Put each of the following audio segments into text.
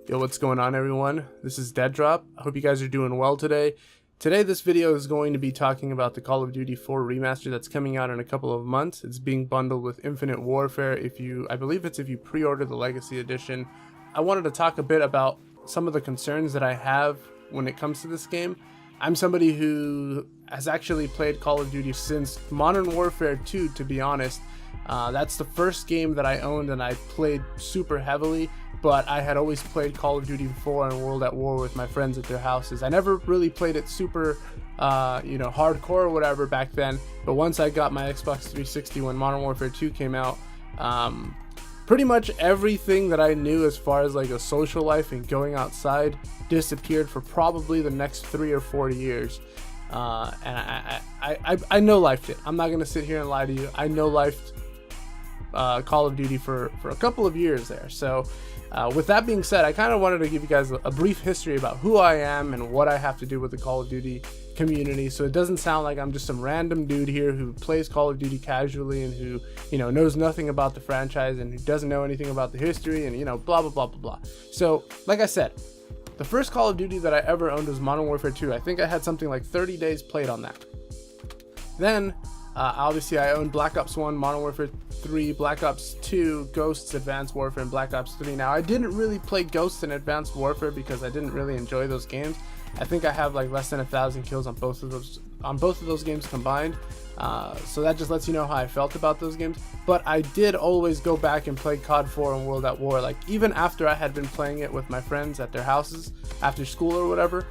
Yo, what's going on, everyone? This is Deaddrop. I hope you guys are doing well today. Today, this video is going to be talking about the Call of Duty 4 Remaster that's coming out in a couple of months. It's being bundled with Infinite Warfare I believe it's if you pre-order the Legacy Edition. I wanted to talk a bit about some of the concerns that I have when it comes to this game. I'm somebody who has actually played Call of Duty since Modern Warfare 2, to be honest. That's the first game that I owned and I played super heavily, but I had always played Call of Duty 4 and World at War with my friends at their houses. I never really played it super, hardcore or whatever back then, but once I got my Xbox 360 when Modern Warfare 2 came out, pretty much everything that I knew as far as like a social life and going outside disappeared for probably the next 3 or 4 years. And I no-lifed it. I'm not going to sit here and lie to you. I no-lifed Call of Duty for a couple of years there. So with that being said, I kind of wanted to give you guys a brief history about who I am and what I have to do with the Call of Duty community, so it doesn't sound like I'm just some random dude here who plays Call of Duty casually and who, knows nothing about the franchise and who doesn't know anything about the history and, blah, blah, blah, blah, blah. So, like I said, the first Call of Duty that I ever owned was Modern Warfare 2. I think I had something like 30 days played on that. Then, obviously, I owned Black Ops 1, Modern Warfare 3, Black Ops 2, Ghosts, Advanced Warfare, and Black Ops 3. Now, I didn't really play Ghosts and Advanced Warfare because I didn't really enjoy those games. I think I have like less than 1,000 kills on both of those games combined. So that just lets you know how I felt about those games. But I did always go back and play COD 4 and World at War. Like, even after I had been playing it with my friends at their houses after school or whatever,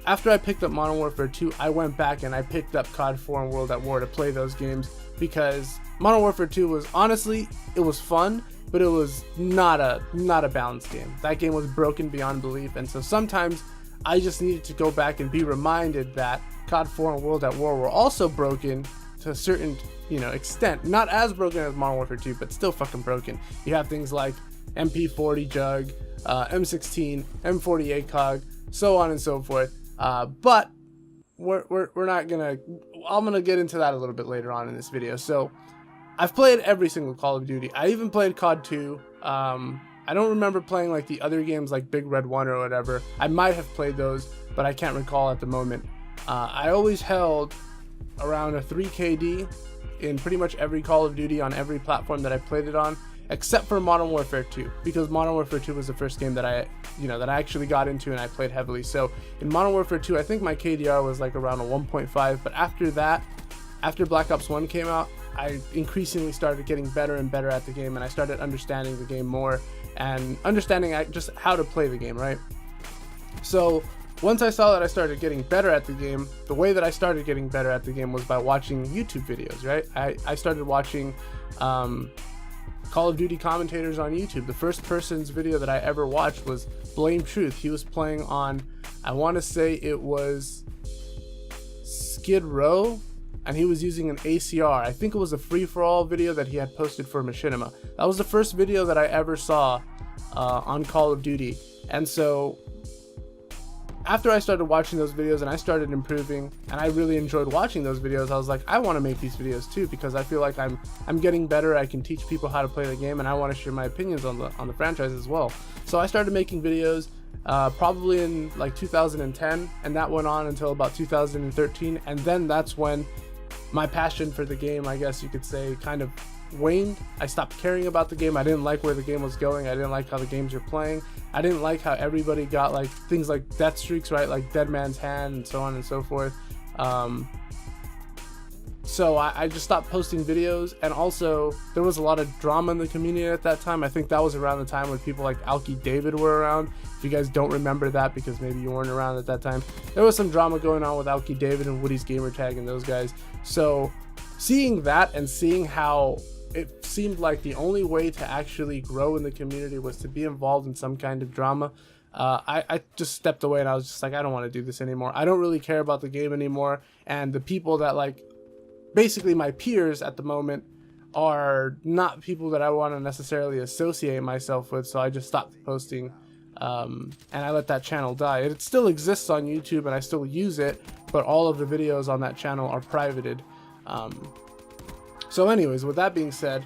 after I picked up Modern Warfare 2, I went back and I picked up COD 4 and World at War to play those games, because Modern Warfare 2 was, honestly, it was fun, but it was not a balanced game. That game was broken beyond belief, and so sometimes I just needed to go back and be reminded that COD 4 and World at War were also broken to a certain, extent. Not as broken as Modern Warfare 2, but still fucking broken. You have things like MP40 Jug, M16, M40 ACOG, so on and so forth. But we're not gonna. I'm gonna get into that a little bit later on in this video. So I've played every single Call of Duty. I even played COD 2. I don't remember playing like the other games like Big Red 1 or whatever. I might have played those, but I can't recall at the moment. I always held around a 3 KD in pretty much every Call of Duty on every platform that I played it on, except for Modern Warfare 2, because Modern Warfare 2 was the first game that I actually got into and I played heavily. So in Modern Warfare 2, I think my KDR was like around a 1.5, but after that, after Black Ops 1 came out, I increasingly started getting better and better at the game, and I started understanding the game more and understanding just how to play the game, right? So once I saw that I started getting better at the game, the way that I started getting better at the game was by watching YouTube videos, right? I started watching Call of Duty commentators on YouTube. The first person's video that I ever watched was Blame Truth. He was playing on, I want to say it was Skid Row, and he was using an ACR. I think it was a free-for-all video that he had posted for Machinima. That was the first video that I ever saw on Call of Duty. And so after I started watching those videos and I started improving, and I really enjoyed watching those videos, I was like, I want to make these videos too, because I feel like I'm getting better. I can teach people how to play the game, and I want to share my opinions on the franchise as well. So I started making videos probably in like 2010, and that went on until about 2013, and then that's when my passion for the game, I guess you could say, kind of waned. I stopped caring about the game. I didn't like where the game was going. I didn't like how the games were playing. I didn't like how everybody got like things like death streaks, right? Like Dead Man's Hand and so on and so forth. So I just stopped posting videos, and also there was a lot of drama in the community at that time. I think that was around the time when people like Alki David were around. If you guys don't remember that, because maybe you weren't around at that time, there was some drama going on with Alki David and Woody's Gamertag and those guys. So seeing that and seeing how it seemed like the only way to actually grow in the community was to be involved in some kind of drama, I just stepped away, and I was just like, I don't want to do this anymore. I don't really care about the game anymore, and the people that like basically my peers at the moment are not people that I want to necessarily associate myself with. So I just stopped posting, and I let that channel die. It still exists on YouTube and I still use it, but all of the videos on that channel are privated. So anyways, with that being said,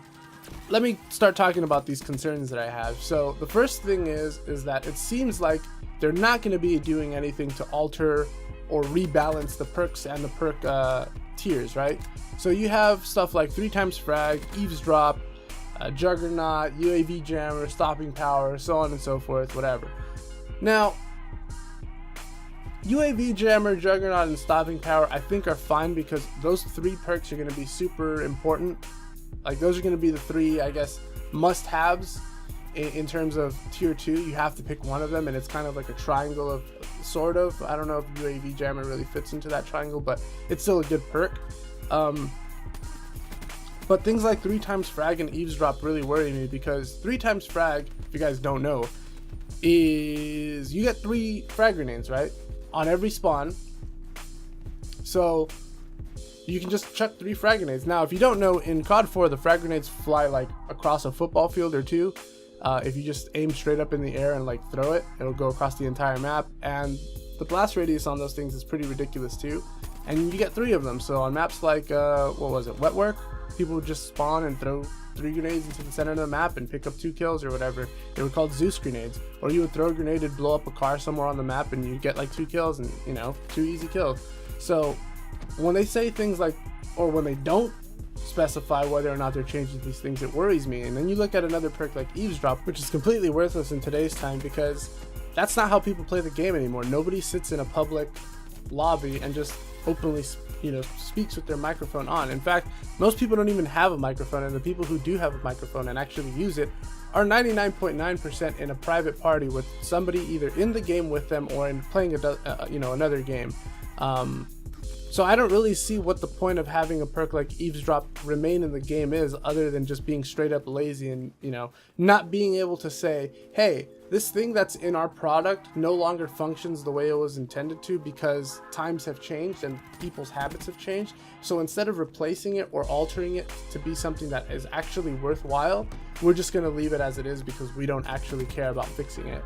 let me start talking about these concerns that I have. So the first thing is that it seems like they're not going to be doing anything to alter or rebalance the perks and the perk tiers, right? So you have stuff like 3x frag, eavesdrop, juggernaut, UAV jammer, stopping power, so on and so forth, whatever. Now, UAV jammer, juggernaut, and stopping power I think are fine because those 3 perks are going to be super important. Like, those are going to be the 3, I guess, must-haves in terms of tier 2. You have to pick one of them, and it's kind of like a triangle of sort of. I don't know if UAV jammer really fits into that triangle, but it's still a good perk. But things like 3x frag and eavesdrop really worry me, because 3x frag, if you guys don't know, is you get 3 frag grenades, right, on every spawn. So you can just chuck 3 frag grenades. Now, if you don't know, in COD 4, the frag grenades fly like across a football field or 2. If you just aim straight up in the air and like throw it, it'll go across the entire map. And the blast radius on those things is pretty ridiculous too. And you get 3 of them. So on maps like, what was it, Wetwork, people would just spawn and throw 3 grenades into the center of the map and pick up 2 kills or whatever. They were called Zeus grenades. Or you would throw a grenade and blow up a car somewhere on the map and you get like 2 kills and, you know, 2 easy kills. So when they say things like, or when they don't specify whether or not they're changing these things, it worries me. And then you look at another perk like eavesdrop, which is completely worthless in today's time because that's not how people play the game anymore. Nobody sits in a public lobby and just openly, you know, speaks with their microphone on. In fact, most people don't even have a microphone, and the people who do have a microphone and actually use it are 99.9% in a private party with somebody either in the game with them or in playing another game. So I don't really see what the point of having a perk like eavesdrop remain in the game is, other than just being straight up lazy and, you know, not being able to say, hey, this thing that's in our product no longer functions the way it was intended to because times have changed and people's habits have changed. So instead of replacing it or altering it to be something that is actually worthwhile, we're just going to leave it as it is because we don't actually care about fixing it.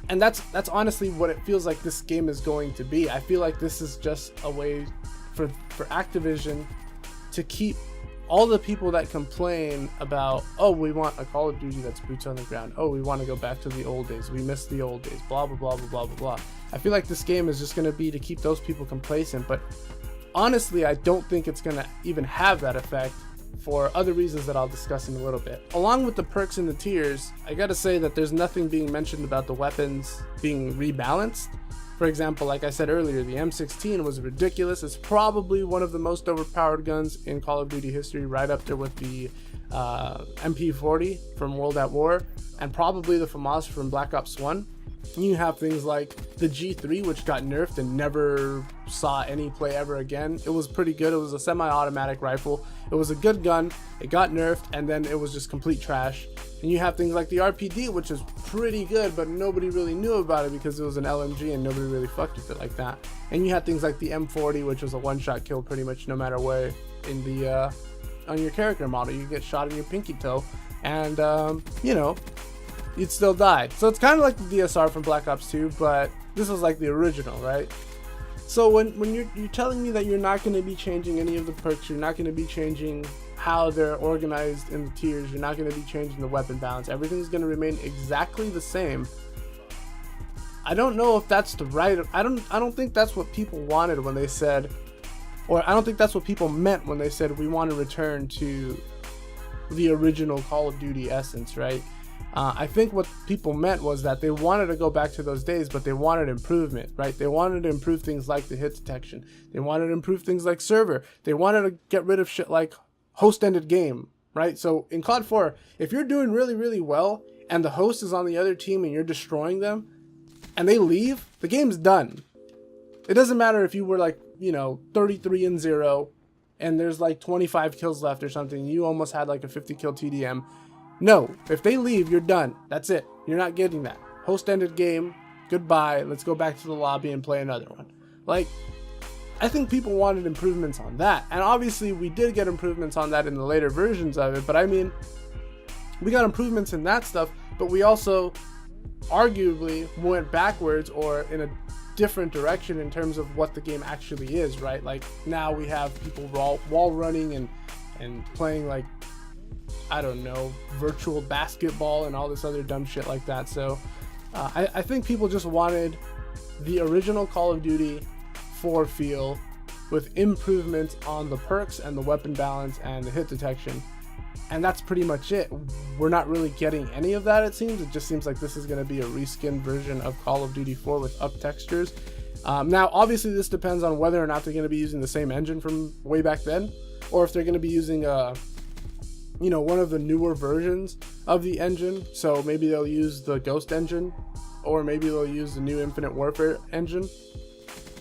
And that's honestly what it feels like this game is going to be. I feel like this is just a way for Activision to keep all the people that complain about, oh, we want a Call of Duty that's boots on the ground. Oh, we want to go back to the old days. We miss the old days. Blah, blah, blah, blah, blah, blah, blah. I feel like this game is just going to be to keep those people complacent. But honestly, I don't think it's going to even have that effect for other reasons that I'll discuss in a little bit. Along with the perks and the tiers, I gotta say that there's nothing being mentioned about the weapons being rebalanced. For example, like I said earlier, the M16 was ridiculous. It's probably one of the most overpowered guns in Call of Duty history, right up there with the MP40 from World at War, and probably the FAMAS from Black Ops 1. You have things like the G3, which got nerfed and never saw any play ever again. It was pretty good. It was a semi-automatic rifle. It was a good gun. It got nerfed, and then it was just complete trash. And you have things like the RPD, which is pretty good, but nobody really knew about it because it was an LMG and nobody really fucked with it like that. And you had things like the M40, which was a one-shot kill pretty much no matter where in the on your character model. You get shot in your pinky toe, and you know, you'd still die. So it's kind of like the DSR from Black Ops 2, but this was like the original, right? So when you're telling me that you're not going to be changing any of the perks, you're not going to be changing how they're organized in the tiers, you're not going to be changing the weapon balance, everything's going to remain exactly the same. I don't know if that's the right, I don't think that's what people wanted when they said, or I don't think that's what people meant when they said we want to return to the original Call of Duty essence, right? I think what people meant was that they wanted to go back to those days, but they wanted improvement, right? They wanted to improve things like the hit detection. They wanted to improve things like server. They wanted to get rid of shit like host-ended game, right? So in COD 4, if you're doing really, really well and the host is on the other team and you're destroying them and they leave, the game's done. It doesn't matter if you were like, you know, 33-0 and there's like 25 kills left or something. You almost had like a 50 kill TDM. No, if they leave, you're done. That's it. You're not getting that. Host-ended game, goodbye, let's go back to the lobby and play another one. Like, I think people wanted improvements on that. And obviously, we did get improvements on that in the later versions of it. But I mean, we got improvements in that stuff, but we also arguably went backwards or in a different direction in terms of what the game actually is, right? Like, now we have people wall running and playing like I don't know, virtual basketball and all this other dumb shit like that. So I think people just wanted the original Call of Duty 4 feel with improvements on the perks and the weapon balance and the hit detection. And that's pretty much it. We're not really getting any of that, it seems. It just seems like this is going to be a reskinned version of Call of Duty 4 with up textures. Now, obviously, this depends on whether or not they're going to be using the same engine from way back then, or if they're going to be using one of the newer versions of the engine. So maybe they'll use the Ghost engine, or maybe they'll use the new Infinite Warfare engine.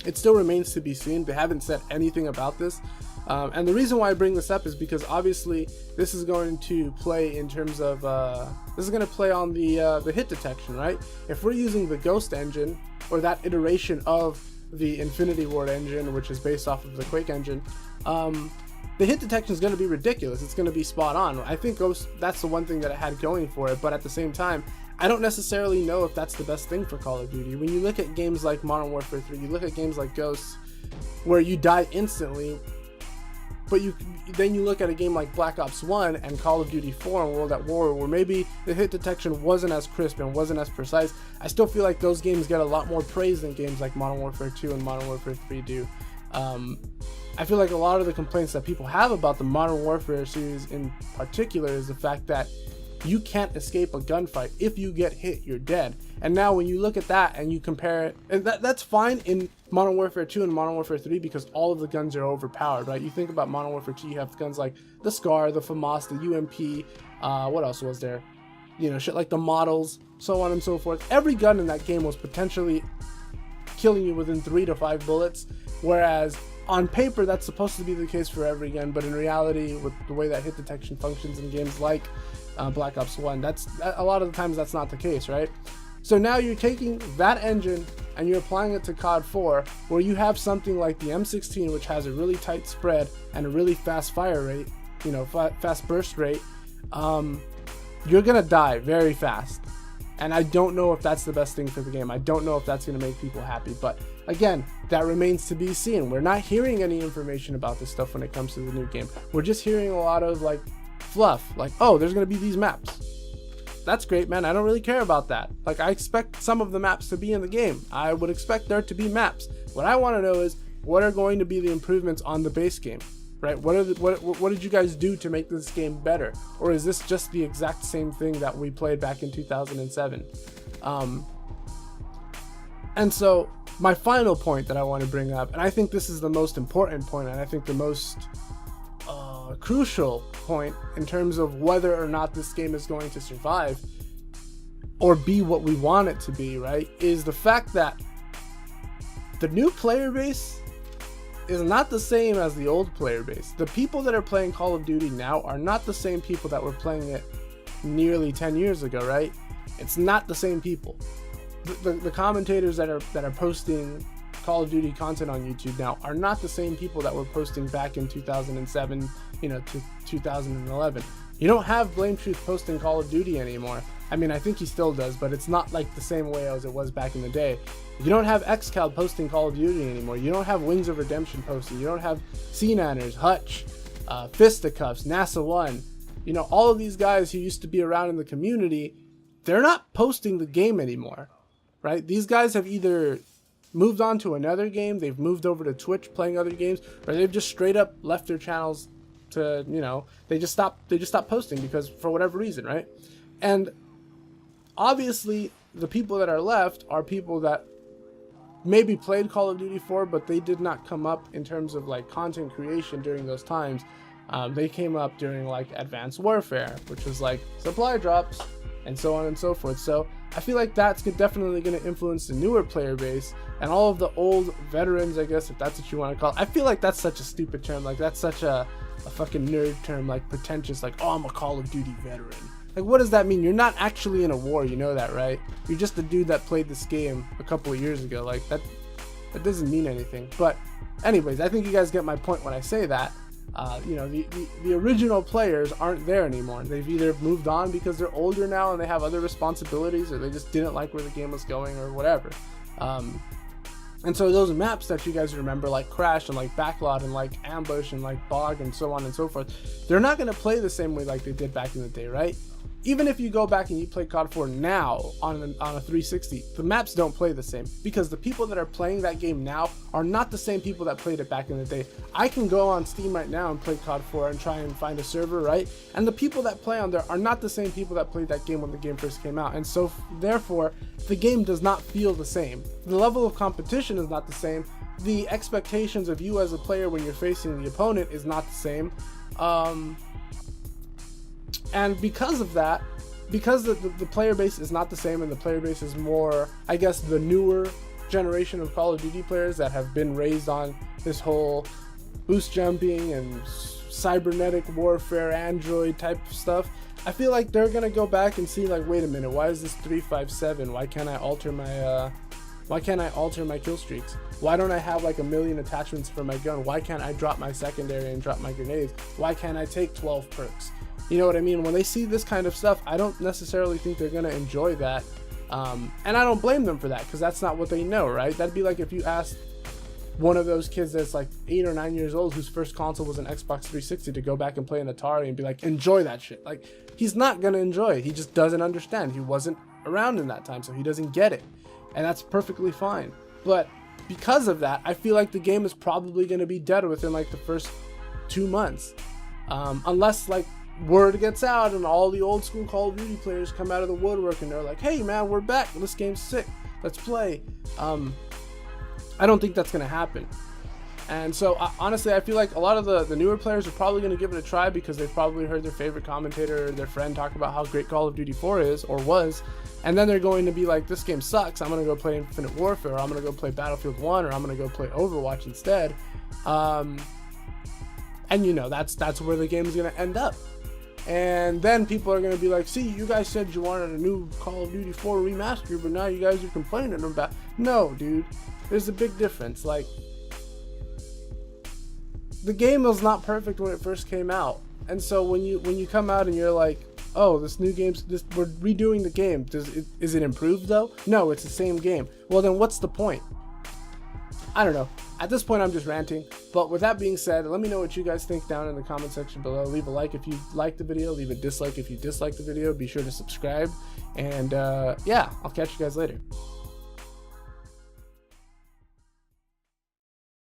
It still remains to be seen. They haven't said anything about this. And the reason why I bring this up is because obviously this is going to play in terms of this is going to play on the hit detection, right? If we're using the Ghost engine, or that iteration of the Infinity Ward engine, which is based off of the Quake engine, the hit detection is going to be ridiculous. It's going to be spot on. I think Ghost, that's the one thing that it had going for it, but at the same time, I don't necessarily know if that's the best thing for Call of Duty. When you look at games like Modern Warfare 3, you look at games like Ghost, where you die instantly, but then you look at a game like Black Ops 1 and Call of Duty 4 and World at War, where maybe the hit detection wasn't as crisp and wasn't as precise. I still feel like those games get a lot more praise than games like Modern Warfare 2 and Modern Warfare 3 do. I feel like a lot of the complaints that people have about the Modern Warfare series in particular is the fact that you can't escape a gunfight. If you get hit, you're dead. And now when you look at that and you compare it, and that's fine in Modern Warfare 2 and Modern Warfare 3 because all of the guns are overpowered, right? You think about Modern Warfare 2, you have guns like the Scar, the FAMAS, the UMP, what else was there? Shit like the models, so on and so forth. Every gun in that game was potentially killing you within 3 to 5 bullets, whereas on paper that's supposed to be the case for every gun, but in reality, with the way that hit detection functions in games like Black Ops 1, that's a lot of the times that's not the case, right? So now you're taking that engine and you're applying it to COD 4, where you have something like the M16, which has a really tight spread and a really fast fire rate, fast burst rate. You're gonna die very fast, and I don't know if that's the best thing for the game. I don't know if that's gonna make people happy, but again, that remains to be seen. We're not hearing any information about this stuff when it comes to the new game. We're just hearing a lot of like fluff, like, oh, there's gonna be these maps. That's great, man. I don't really care about that. Like, I expect some of the maps to be in the game. I would expect there to be maps. What I want to know is, what are going to be the improvements on the base game, right? What did you guys do to make this game better? Or is this just the exact same thing that we played back in 2007? And so my final point that I want to bring up, and I think this is the most important point, and I think the most crucial point in terms of whether or not this game is going to survive or be what we want it to be, right, is the fact that the new player base is not the same as the old player base. The people that are playing Call of Duty now are not the same people that were playing it nearly 10 years ago, right? It's not the same people. The commentators that are posting Call of Duty content on YouTube now are not the same people that were posting back in 2007, to 2011. You don't have Blame Truth posting Call of Duty anymore. I mean, I think he still does, but it's not like the same way as it was back in the day. You don't have XCal posting Call of Duty anymore. You don't have Wings of Redemption posting. You don't have C-Nanners, Hutch, Fisticuffs, NASA 1. All of these guys who used to be around in the community, they're not posting the game anymore, right? These guys have either moved on to another game, they've moved over to Twitch playing other games, or they've just straight up left their channels to, they just stopped posting because for whatever reason, right? And obviously the people that are left are people that maybe played Call of Duty 4, but they did not come up in terms of like content creation during those times. They came up during like Advanced Warfare, which was like supply drops and so on and so forth. So I feel like that's definitely going to influence the newer player base and all of the old veterans, I guess, if that's what you want to call it. I feel like that's such a stupid term. Like, that's such a fucking nerd term, like pretentious, like, oh, I'm a Call of Duty veteran. Like, what does that mean? You're not actually in a war, you know that, right? You're just a dude that played this game a couple of years ago. Like, that doesn't mean anything. But anyways, I think you guys get my point when I say that. The original players aren't there anymore. They've either moved on because they're older now and they have other responsibilities, or they just didn't like where the game was going, or whatever. And so those maps that you guys remember, like Crash and like Backlot and like Ambush and like Bog and so on and so forth, they're not going to play the same way like they did back in the day, right? Even if you go back and you play COD 4 now on a 360, the maps don't play the same, because the people that are playing that game now are not the same people that played it back in the day. I can go on Steam right now and play COD 4 and try and find a server, right? And the people that play on there are not the same people that played that game when the game first came out. And so therefore, the game does not feel the same. The level of competition is not the same. The expectations of you as a player when you're facing the opponent is not the same. And because of that, because the player base is not the same, and the player base is more, I guess, the newer generation of Call of Duty players that have been raised on this whole boost jumping and cybernetic warfare, Android type of stuff, I feel like they're gonna go back and see, like, wait a minute, why is this 357? Why can't I alter my kill streaks? Why don't I have like 1 million attachments for my gun? Why can't I drop my secondary and drop my grenades? Why can't I take 12 perks? You know what I mean? When they see this kind of stuff, I don't necessarily think they're gonna enjoy that, and I don't blame them for that, because that's not what they know, right? That'd be like if you asked one of those kids that's like 8 or 9 years old whose first console was an Xbox 360 to go back and play an Atari and be like, enjoy that shit. Like, he's not gonna enjoy it. He just doesn't understand. He wasn't around in that time, so he doesn't get it, and that's perfectly fine. But because of that, I feel like the game is probably gonna be dead within like the first 2 months, unless like word gets out and all the old school Call of Duty players come out of the woodwork and they're like, hey man, we're back, this game's sick, let's play. I don't think that's gonna happen. And so honestly, I feel like a lot of the newer players are probably gonna give it a try, because they've probably heard their favorite commentator or their friend talk about how great Call of Duty 4 is or was, and then they're going to be like, this game sucks, I'm gonna go play Infinite Warfare, or I'm gonna go play Battlefield 1, or I'm gonna go play Overwatch instead. And you know, that's where the game's gonna end up. And then people are going to be like, see, you guys said you wanted a new Call of Duty 4 remaster, but now you guys are complaining about. No, dude, there's a big difference. Like, the game was not perfect when it first came out, and so when you come out and you're like, oh, this new game's we're redoing the game, is it improved though? No, it's the same game. Well, then what's the point? I don't know. At this point, I'm just ranting. But with that being said, let me know what you guys think down in the comment section below. Leave a like if you liked the video. Leave a dislike if you disliked the video. Be sure to subscribe. And yeah, I'll catch you guys later.